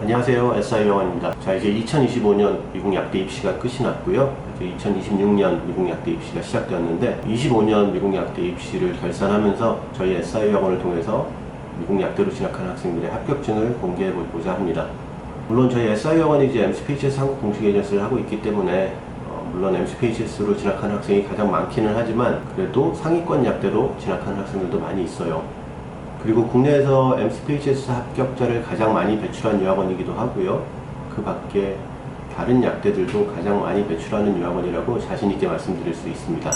안녕하세요. SI영원입니다. 자, 이제 2025년 미국 약대 입시가 끝이 났고요. 이제 2026년 미국 약대 입시가 시작되었는데 25년 미국 약대 입시를 결산하면서 저희 SI영원을 통해서 미국 약대로 진학하는 학생들의 합격증을 공개해 보고자 합니다. 물론 저희 SI영원이 이제 MCPHS 한국 공식 에이전시를 하고 있기 때문에 물론 MCPHS로 진학하는 학생이 가장 많기는 하지만 그래도 상위권 약대로 진학하는 학생들도 많이 있어요. 그리고 국내에서 MCPHS 합격자를 가장 많이 배출한 유학원이기도 하고요. 그 밖에 다른 약대들도 가장 많이 배출하는 유학원이라고 자신있게 말씀드릴 수 있습니다.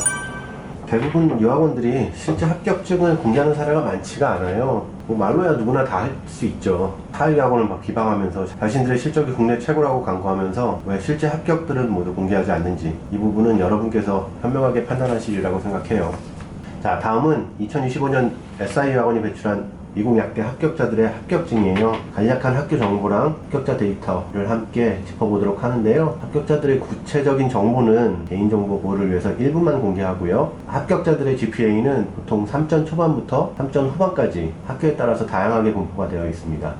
대부분 유학원들이 실제 합격증을 공개하는 사례가 많지가 않아요. 말로야 누구나 다 할 수 있죠. 타 유학원을 막 비방하면서 자신들의 실적이 국내 최고라고 광고하면서 왜 실제 합격들은 모두 공개하지 않는지, 이 부분은 여러분께서 현명하게 판단하시리라고 생각해요. 자, 다음은 2025년 SI 유학원이 배출한 미국 약대 합격자들의 합격증이에요. 간략한 학교 정보랑 합격자 데이터를 함께 짚어보도록 하는데요. 합격자들의 구체적인 정보는 개인정보 보호를 위해서 일부만 공개하고요. 합격자들의 GPA는 보통 3점 초반부터 3점 후반까지 학교에 따라서 다양하게 분포가 되어 있습니다.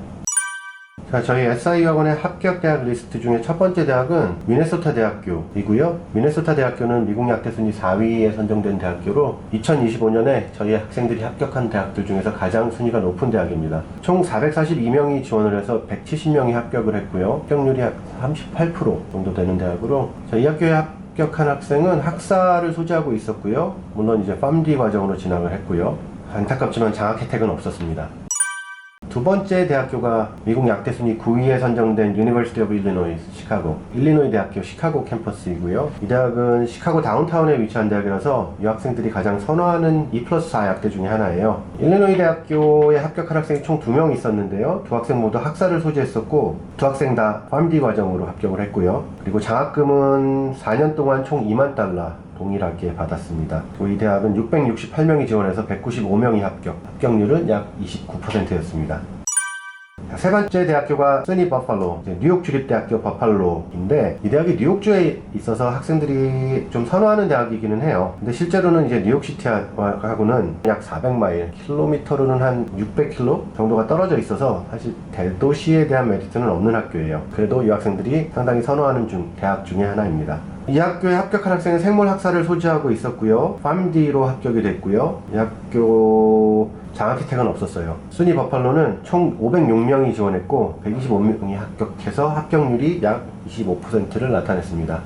자, 저희 SI 유학원의 합격 대학 리스트 중에 첫 번째 대학은 미네소타 대학교이고요. 미네소타 대학교는 미국 약대 순위 4위에 선정된 대학교로 2025년에 저희 학생들이 합격한 대학들 중에서 가장 순위가 높은 대학입니다. 총 442명이 지원을 해서 170명이 합격을 했고요. 합격률이 약 38% 정도 되는 대학으로 저희 학교에 합격한 학생은 학사를 소지하고 있었고요. 물론 이제 PharmD 과정으로 진학을 했고요. 안타깝지만 장학 혜택은 없었습니다. 두 번째 대학교가 미국 약대 순위 9위에 선정된 University of Illinois, 시카고, 일리노이 대학교 시카고 캠퍼스이고요. 이 대학은 시카고 다운타운에 위치한 대학이라서 유학생들이 가장 선호하는 2+4 약대 중에 하나예요. 일리노이 대학교에 합격한 학생이 총 2명 있었는데요. 두 학생 모두 학사를 소지했었고 두 학생 다 PharmD 과정으로 합격을 했고요. 그리고 장학금은 4년 동안 총 $20,000 동일하게 받았습니다. 이 대학은 668명이 지원해서 195명이 합격률은 약 29%였습니다. 세 번째 대학교가 써니 버팔로, 뉴욕 주립대학교 버팔로인데 이 대학이 뉴욕주에 있어서 학생들이 좀 선호하는 대학이기는 해요. 근데 실제로는 이제 뉴욕시티하고는 약 400마일, 킬로미터로는 한 600km 정도가 떨어져 있어서 사실 대도시에 대한 메리트는 없는 학교예요. 그래도 이 학생들이 상당히 선호하는 대학 중에 하나입니다. 이 학교에 합격한 학생은 생물학사를 소지하고 있었고요. PharmD로 합격이 됐고요. 이 학교 장학 혜택은 없었어요. 순위 버팔로는 총 506명이 지원했고 125명이 합격해서 합격률이 약 25%를 나타냈습니다.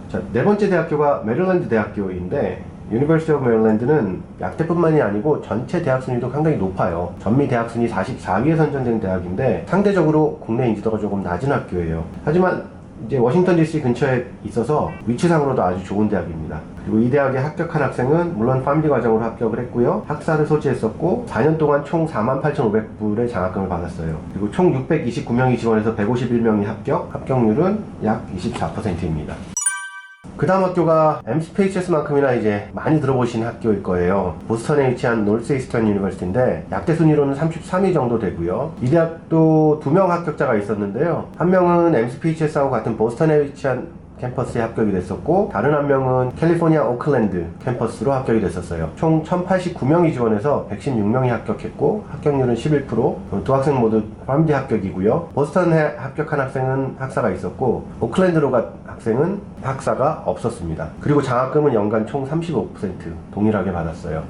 자, 네 번째 대학교가 메릴랜드 대학교인데 University of Maryland는 약대뿐만이 아니고 전체 대학 순위도 상당히 높아요. 전미 대학 순위 44위에 선정된 대학인데 상대적으로 국내 인지도가 조금 낮은 학교예요. 하지만 이제 워싱턴 DC 근처에 있어서 위치상으로도 아주 좋은 대학입니다. 그리고 이 대학에 합격한 학생은 물론 PharmD 과정으로 합격을 했고요. 학사를 소지했었고 4년 동안 총 48,500불의 장학금을 받았어요. 그리고 총 629명이 지원해서 151명이 합격률은 약 24%입니다. 그 다음 학교가 MCPHS만큼이나 이제 많이 들어보신 학교일 거예요. 보스턴에 위치한 노스이스턴 유니버시티인데 약대 순위로는 33위 정도 되고요. 이 대학도 2명 합격자가 있었는데요. 한 명은 MCPHS하고 같은 보스턴에 위치한 캠퍼스에 합격이 됐었고 다른 한 명은 캘리포니아 오클랜드 캠퍼스로 합격이 됐었어요. 총 1089명이 지원해서 116명이 합격했고 합격률은 11%. 두 학생 모두 PharmD 합격이고요. 보스턴에 합격한 학생은 학사가 있었고 오클랜드로 간 학생은 학사가 없었습니다. 그리고 장학금은 연간 총 35% 동일하게 받았어요.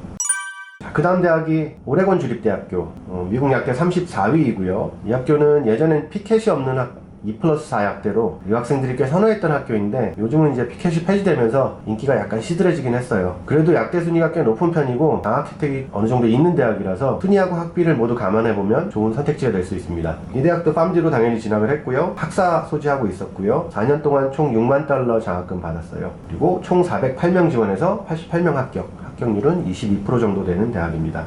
그 다음 대학이 오레곤 주립대학교, 미국 약대 34위이고요. 이 학교는 예전엔 피켓이 없는 2+4 약대로 유학생들이 꽤 선호했던 학교인데 요즘은 이제 피켓이 폐지되면서 인기가 약간 시들해지긴 했어요. 그래도 약대 순위가 꽤 높은 편이고 장학 혜택이 어느 정도 있는 대학이라서 순위하고 학비를 모두 감안해보면 좋은 선택지가 될 수 있습니다. 이 대학도 PharmD로 당연히 진학을 했고요. 학사 소지하고 있었고요. 4년 동안 총 $60,000 장학금 받았어요. 그리고 총 408명 지원해서 88명 합격률은 22% 정도 되는 대학입니다.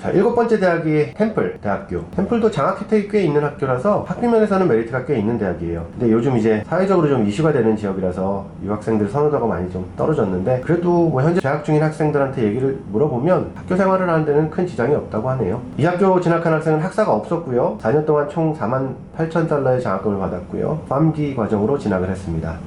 자, 일곱 번째 대학이 템플 대학교. 템플도 장학 혜택이 꽤 있는 학교라서 학비 면에서는 메리트가 꽤 있는 대학이에요. 근데 요즘 이제 사회적으로 좀 이슈가 되는 지역이라서 유학생들 선호도가 많이 좀 떨어졌는데 그래도 뭐 현재 재학 중인 학생들한테 얘기를 물어보면 학교 생활을 하는 데는 큰 지장이 없다고 하네요. 이 학교 진학한 학생은 학사가 없었고요. 4년 동안 총 $48,000의 장학금을 받았고요. PharmD 과정으로 진학을 했습니다.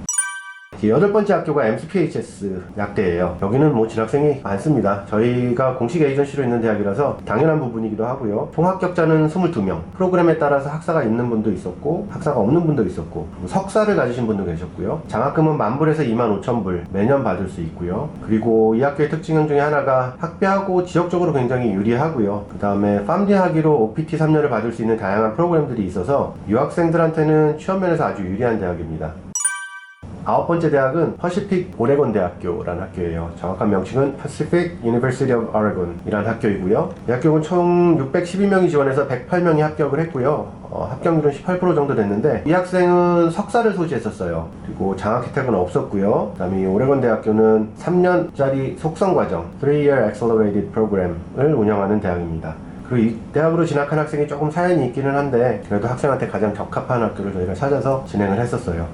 여덟 번째 학교가 MCPHS 약대예요. 여기는 뭐 진학생이 많습니다. 저희가 공식 에이전시로 있는 대학이라서 당연한 부분이기도 하고요. 총 합격자는 22명. 프로그램에 따라서 학사가 있는 분도 있었고 학사가 없는 분도 있었고 석사를 가지신 분도 계셨고요. 장학금은 10,000불에서 25,000불 매년 받을 수 있고요. 그리고 이 학교의 특징 중에 하나가 학비하고 지역적으로 굉장히 유리하고요. 그 다음에 팜디 학위로 OPT 3년을 받을 수 있는 다양한 프로그램들이 있어서 유학생들한테는 취업 면에서 아주 유리한 대학입니다. 아홉 번째 대학은 퍼시픽 오레곤 대학교라는 학교예요. 정확한 명칭은 Pacific University of Oregon 이라는 학교이고요. 이 학교는 총 612명이 지원해서 108명이 합격을 했고요. 합격률은 18% 정도 됐는데 이 학생은 석사를 소지했었어요. 그리고 장학 혜택은 없었고요. 그 다음에 이 오레곤 대학교는 3년짜리 속성과정 3-year accelerated program을 운영하는 대학입니다. 그리고 이 대학으로 진학한 학생이 조금 사연이 있기는 한데 그래도 학생한테 가장 적합한 학교를 저희가 찾아서 진행을 했었어요.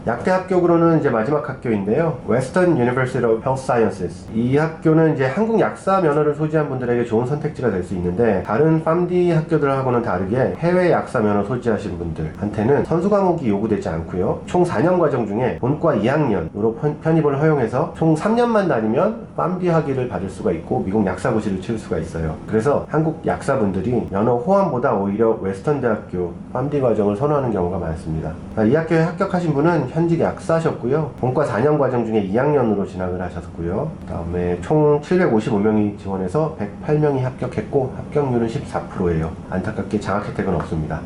약대 합격으로는 이제 마지막 학교인데요. Western University of Health Sciences. 이 학교는 이제 한국 약사 면허를 소지한 분들에게 좋은 선택지가 될 수 있는데 다른 팜디 학교들하고는 다르게 해외 약사 면허 소지하신 분들한테는 선수 과목이 요구되지 않고요. 총 4년 과정 중에 본과 2학년으로 편입을 허용해서 총 3년만 다니면 팜디 학위를 받을 수가 있고 미국 약사고시를 치를 수가 있어요. 그래서 한국 약사분들이 면허 호환보다 오히려 웨스턴 대학교 팜디 과정을 선호하는 경우가 많습니다. 이 학교에 합격하신 분은 현직 약사셨고요. 본과 4년 과정 중에 2학년으로 진학을 하셨고요. 그 다음에 총 755명이 지원해서 108명이 합격했고 합격률은 14%예요. 안타깝게 장학 혜택은 없습니다.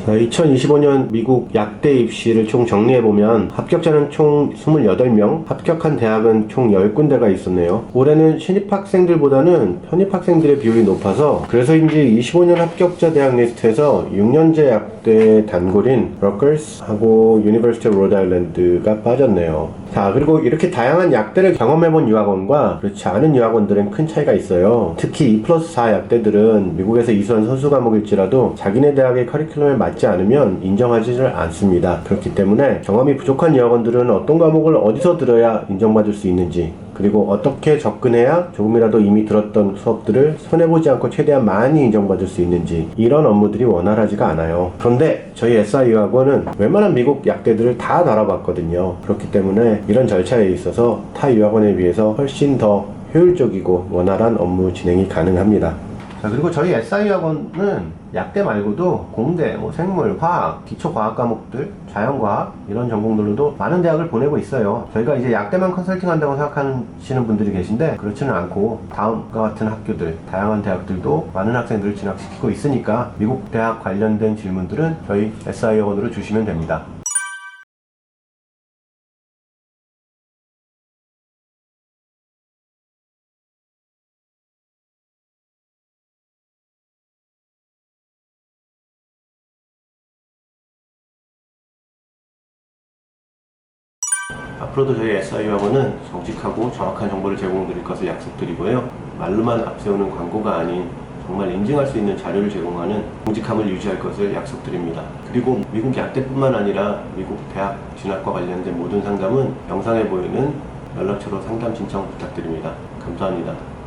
자, 2025년 미국 약대 입시를 총 정리해보면 합격자는 총 28명, 합격한 대학은 총 10군데가 있었네요. 올해는 신입학생들보다는 편입학생들의 비율이 높아서 그래서인지 25년 합격자 대학 리스트에서 6년제 약대 단골인 러커스하고 유니버시티 오브 로드아일랜드가 빠졌네요. 자, 그리고 이렇게 다양한 약대를 경험해본 유학원과 그렇지 않은 유학원들은 큰 차이가 있어요. 특히 2+4 약대들은 미국에서 이수한 선수 과목일지라도 자기네 대학의 커리큘럼에 맞지 않으면 인정하지를 않습니다. 그렇기 때문에 경험이 부족한 유학원들은 어떤 과목을 어디서 들어야 인정받을 수 있는지, 그리고 어떻게 접근해야 조금이라도 이미 들었던 수업들을 손해보지 않고 최대한 많이 인정받을 수 있는지, 이런 업무들이 원활하지가 않아요. 그런데 저희 SI 유학원은 웬만한 미국 약대들을 다 다뤄봤거든요. 그렇기 때문에 이런 절차에 있어서 타 유학원에 비해서 훨씬 더 효율적이고 원활한 업무 진행이 가능합니다. 자, 그리고 저희 SI 학원은 약대 말고도 공대, 생물, 화학, 기초과학 과목들, 자연과학 이런 전공들로도 많은 대학을 보내고 있어요. 저희가 이제 약대만 컨설팅 한다고 생각하시는 분들이 계신데 그렇지는 않고 다음과 같은 학교들, 다양한 대학들도 많은 학생들을 진학시키고 있으니까 미국 대학 관련된 질문들은 저희 SI 학원으로 주시면 됩니다. 앞으로도 저희 SI 학원은 정직하고 정확한 정보를 제공드릴 것을 약속드리고요. 말로만 앞세우는 광고가 아닌 정말 인증할 수 있는 자료를 제공하는 정직함을 유지할 것을 약속드립니다. 그리고 미국 약대뿐만 아니라 미국 대학 진학과 관련된 모든 상담은 영상에 보이는 연락처로 상담 신청 부탁드립니다. 감사합니다.